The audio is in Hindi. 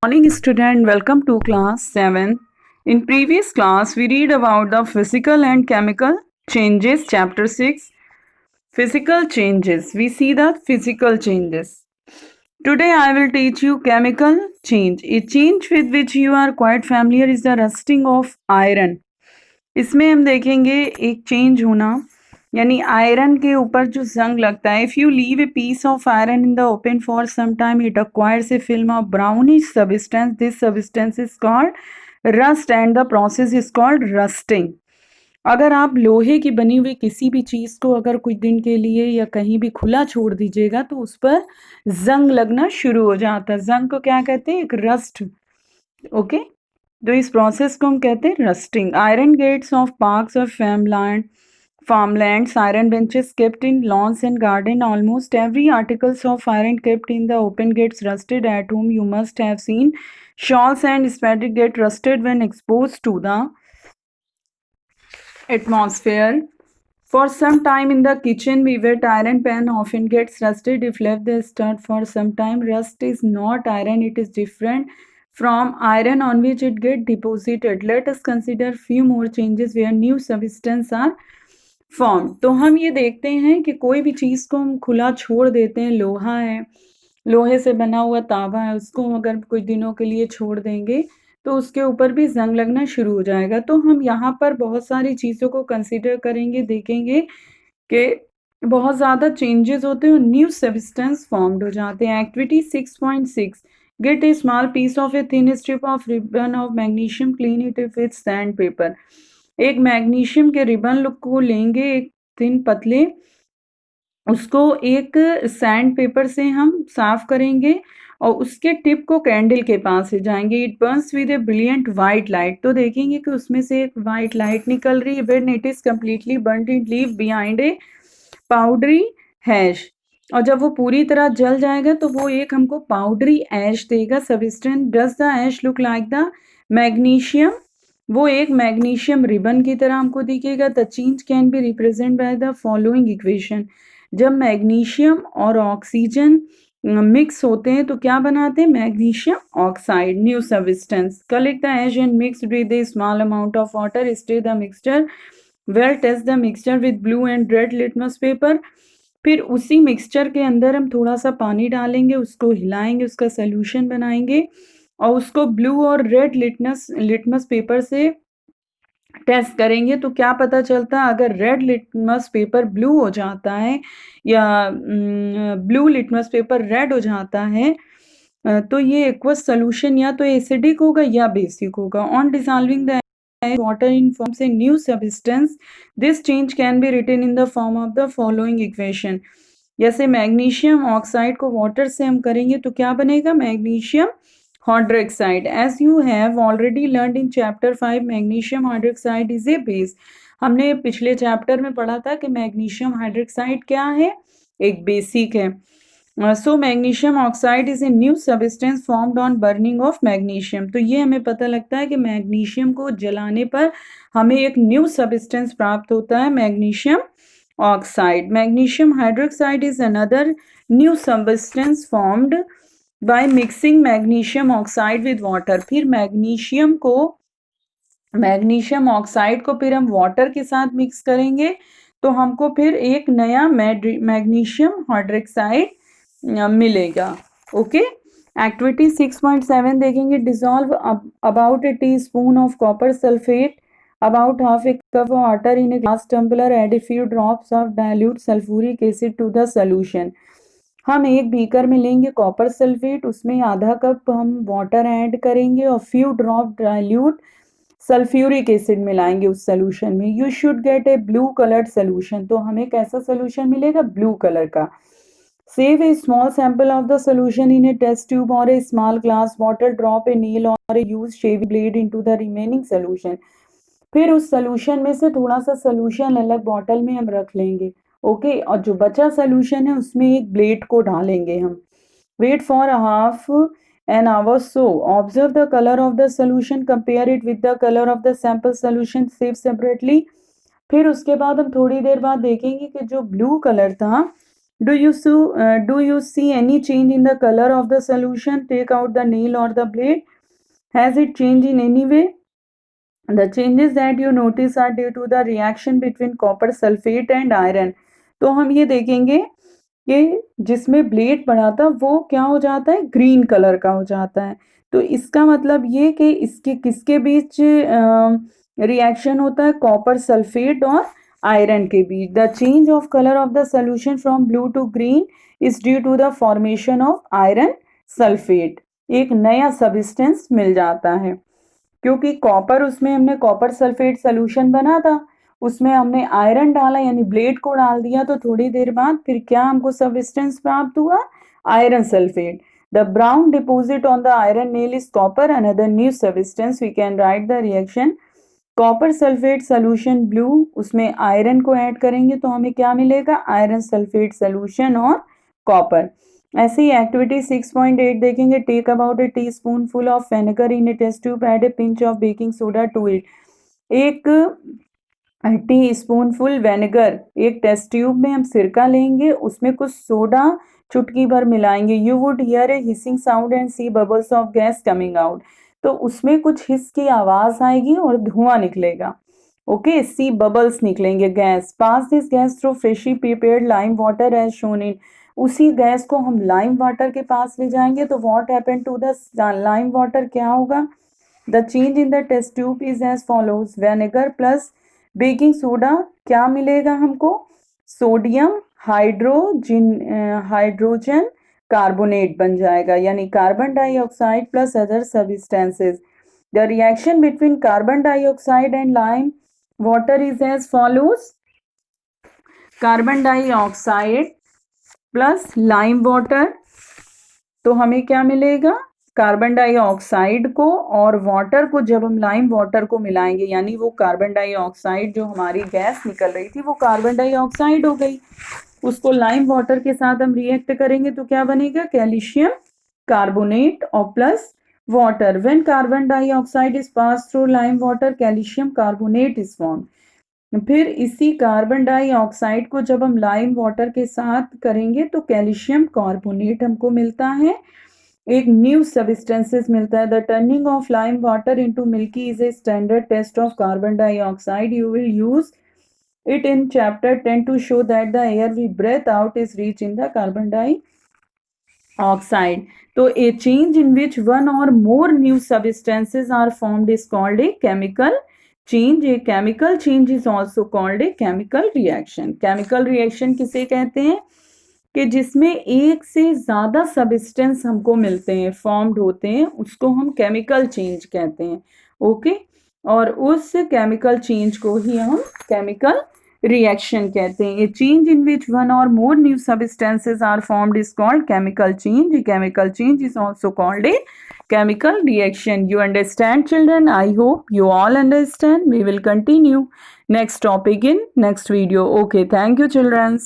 Morning student, welcome to class 7. In previous class we read about the physical and chemical changes, chapter 6, physical changes. We see the physical changes. Today I will teach you chemical change. A change with which you are quite familiar is the rusting of iron. इसमें हम देखेंगे एक चेंज होना, यानी आयरन के ऊपर जो जंग लगता है. If you leave a piece of iron in the open for some time it acquires a film of brownish substance. This substance is called rust and the process is called rusting. अगर आप लोहे की बनी हुई किसी भी चीज़ को अगर कुछ दिन के लिए या कहीं भी खुला छोड़ दीजिएगा तो उस पर जंग लगना शुरू हो जाता है. जंग को क्या कहते हैं? एक रस्ट. ओके, तो इस प्रोसेस को हम कहते हैं rusting. Iron gates of parks of farmlands, iron benches kept in lawns and garden. Almost every articles of iron kept in the open gets rusted. At home you must have seen shawls and spattered get rusted when exposed to the atmosphere. For some time in the kitchen, we wet iron pan often gets rusted if left there stirred for some time. Rust is not iron, it is different from iron on which it get deposited. Let us consider few more changes where new substances are formed. तो हम ये देखते हैं कि कोई भी चीज़ को हम खुला छोड़ देते हैं. लोहा है, लोहे से बना हुआ तावा है, उसको अगर कुछ दिनों के लिए छोड़ देंगे तो उसके ऊपर भी जंग लगना शुरू हो जाएगा. तो हम यहाँ पर बहुत सारी चीज़ों को कंसीडर करेंगे, देखेंगे कि बहुत ज़्यादा चेंजेस होते हैं और न्यू सब्सटेंस फॉर्म्ड हो जाते हैं. Activity 6.6, get a small piece of a thin strip of ribbon of magnesium, clean it with sand paper. एक मैग्नीशियम के रिबन को लेंगे, एक थिन पतले, उसको एक सैंड पेपर से हम साफ करेंगे और उसके टिप को कैंडल के पास ले जाएंगे. It Burns with a brilliant white light. तो देखेंगे कि उसमें से एक वाइट लाइट निकल रही है. When it is completely burned it leave behind a powdery hash. और जब वो पूरी तरह जल जाएगा तो वो एक हमको पाउडरी ऐश देगा. Substance does the ash look like the magnesium. वो एक मैग्नीशियम रिबन की तरह हमको दिखेगा. The change can be represent by the following equation. जब मैग्नीशियम और ऑक्सीजन मिक्स होते हैं तो क्या बनाते हैं? Magnesium oxide, new substance. Collect the ash and mix with a small amount of water. Stay the mixture well. Test the mixture with blue and red litmus paper. फिर उसी मिक्सचर के अंदर हम थोड़ा सा पानी डालेंगे, उसको हिलाएंगे, उसका सोल्यूशन बनाएंगे और उसको ब्लू और रेड लिटमस पेपर से टेस्ट करेंगे. तो क्या पता चलता है? अगर रेड लिटमस पेपर ब्लू हो जाता है या ब्लू लिटमस पेपर रेड हो जाता है तो ये एक्वस सोल्यूशन या तो एसिडिक होगा या बेसिक होगा. On dissolving the water in forms a new substance. This change can be written in the form of the following equation. जैसे मैग्नीशियम ऑक्साइड को वाटर से हम करेंगे तो क्या बनेगा? Magnesium hydroxide. As you have already learn in chapter 5, magnesium hydroxide is a base. हमने पिछले चैप्टर में पढ़ा था कि मैग्नीशियम हाइड्रोक्साइड क्या है? एक बेसिक है. So magnesium oxide is a new substance formed on burning of magnesium. तो ये हमें पता लगता है कि मैग्नीशियम को जलाने पर हमें एक न्यू सब्सटेंस प्राप्त होता है, magnesium oxide. Magnesium hydroxide is another new substance formed by mixing magnesium oxide with water. फिर मैग्नीशियम ऑक्साइड को फिर हम वाटर के साथ मिक्स करेंगे तो हमको फिर एक नया मैग्नीशियम हाइड्रोक्साइड मिलेगा. ओके, एक्टिविटी 6.7 देखेंगे. Dissolve about A teaspoon of copper sulphate about half a cup of water in a glass tumbler. Add a few drops of dilute sulfuric acid to the solution. हम एक बीकर में लेंगे कॉपर सल्फेट, उसमें आधा कप हम वाटर ऐड करेंगे और few drop dilute sulphuric acid मिलाएंगे उस सोल्यूशन में. You should get A blue coloured solution. तो हमें कैसा सोल्यूशन मिलेगा? ब्लू कलर का. Save a small sample of the solution in a test tube or a small glass bottle. Drop a nail or a used shaving blade into the remaining solution. फिर उस सोल्यूशन में से थोड़ा सा सोल्यूशन अलग बॉटल में हम रख लेंगे. ओके, और जो बचा सोल्यूशन है उसमें एक ब्लेड को डालेंगे हम. Wait for half an hour. So observe the colour of the solution, compare it with the colour of the sample solution, save separately. फिर उसके बाद हम थोड़ी देर बाद देखेंगे कि जो ब्लू कलर था Do you see any change in the color of the solution? Take out the nail or the blade. Has it changed in any way? The changes that you notice are due to the reaction between copper sulfate and iron. तो हम ये देखेंगे कि जिसमें ब्लेड पड़ा था वो क्या हो जाता है, ग्रीन कलर का हो जाता है। तो इसका मतलब ये कि इसके किसके बीच रिएक्शन होता है, कॉपर सल्फेट और आयरन के बीच। The change of colour of the solution from blue to green is due to the formation of iron sulphate. एक नया सब्सटेंस मिल जाता है क्योंकि कॉपर, उसमें हमने कॉपर सल्फेट सोल्यूशन बना था, उसमें हमने आयरन डाला यानी ब्लेड को डाल दिया, तो थोड़ी देर बाद फिर क्या हमको सब्सटेंस प्राप्त हुआ, iron sulphate. The brown deposit on the iron nail is copper, another new substance. We can write the reaction copper sulphate solution blue, उसमें आयरन को ऐड करेंगे तो हमें क्या मिलेगा, आयरन सल्फेट सोल्यूशन और कॉपर। ऐसे ही एक्टिविटी 6.8 देखेंगे। Take about a teaspoon full of vinegar in a test tube, add a pinch of baking soda to it. एक टी स्पून फुल विनेगर, एक टेस्ट ट्यूब में हम सिरका लेंगे, उसमें कुछ सोडा चुटकी भर मिलाएंगे। You would hear a hissing sound and see bubbles of gas coming out. तो उसमें कुछ हिस की आवाज आएगी और धुआं निकलेगा। ओके, सी बबल्स निकलेंगे, gas. Pass this gas through freshly prepared lime water as shown in. उसी गैस को हम लाइम वाटर के पास ले जाएंगे तो what happen to the lime water, क्या होगा, the change in the test tube is as follows. Vinegar plus baking soda, क्या मिलेगा हमको, सोडियम हाइड्रोजन कार्बोनेट बन जाएगा, यानी carbon dioxide plus other substances. The reaction between carbon dioxide and lime water is as follows. Carbon dioxide plus lime water, तो हमें क्या मिलेगा, कार्बन डाइऑक्साइड को और वाटर को जब हम लाइम वाटर को मिलाएंगे, यानी वो कार्बन डाइऑक्साइड जो हमारी गैस निकल रही थी वो कार्बन डाइऑक्साइड हो गई, उसको लाइम वाटर के साथ हम रिएक्ट करेंगे तो क्या बनेगा, कैल्शियम कार्बोनेट और plus water. When carbon dioxide is pass through lime water, calcium carbonate is form. फिर इसी कार्बन डाइऑक्साइड को जब हम लाइम वाटर के साथ करेंगे तो कैल्शियम कार्बोनेट हमको मिलता है, एक न्यू सब्सटेंसेस मिलता है। The turning of lime water into milky is a standard test of carbon dioxide. You will use it in chapter 10 to show that the air we breathe out is rich in the carbon dioxide. So a change in which one or more new substances are formed is called a chemical change. A chemical change is also called a chemical reaction. Chemical reaction किसे कहते हैं कि जिसमें एक से ज़्यादा सब्सटेंस हमको मिलते हैं, फॉर्म्ड होते हैं, उसको हम केमिकल चेंज कहते हैं। ओके, और उस केमिकल चेंज को ही हम केमिकल रिएक्शन कहते हैं। ए change in which one or more new substances are formed is called chemical change. Chemical change is also called a chemical reaction. You understand, children? I hope you all understand. We will continue next topic in next video. Okay, thank you, children.